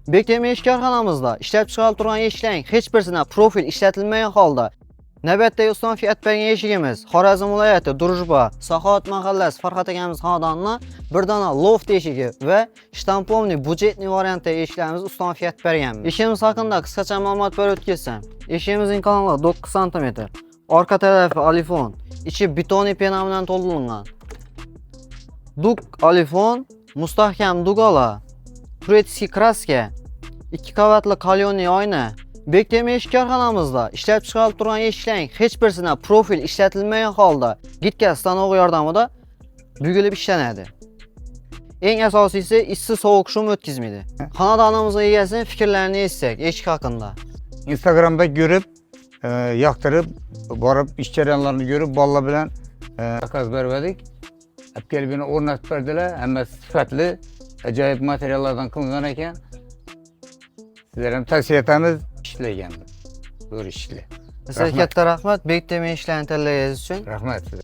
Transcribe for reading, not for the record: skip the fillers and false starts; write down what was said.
Bekleme işkarxanamızda işlep çıkarılıp turgan eşiklerin hech birisine profil işletilmeyen holda navbatdagi uston fiyat bergan eshigimiz Xorazm viloyati Durujba Saxovat mahallasi Farxat akamiz xonadonidan bir dona loft eshigi va shtampovniy budjetniy variantdagi eshiklarimiz uston fiyat berganmiz. Eshigimiz haqida qisqacha ma'lumot berib o'tkazsam, eshigimizning kalonligi 9 sm, orqa tarafi alifon, ichi betoniy pena bilan to'ldirilgan. Duk alifon, mustahkam dugola, turetskiy kraska, 2 qavatli kalyonli oyna. Bekleme ishkarxonamizda ishlab chiqarilib turgan eshiklarning hech birisine profil ishlatilmagan holda gitka stanovi yordamida bugilib ishlanadi. Eng asosiysi issiq sovuq shum o'tkazmaydi. Xonadonimizning egasi fikrlarini eshitsak eshik haqida. Instagram'da görüp, yaktırıp, barıp iş jarayonlarini görüp, balla bilen zakaz berdik. Hep gelip beni o'rnatib berdiler. Hem sifatli, acayip materyallardan kılıngan ekan. Sizlere ham tavsiya etamiz. İşleyen. Zo'r ishli. Sizga katta rahmat bekleme ishlarni tanlaganingіз uchun. Rahmat.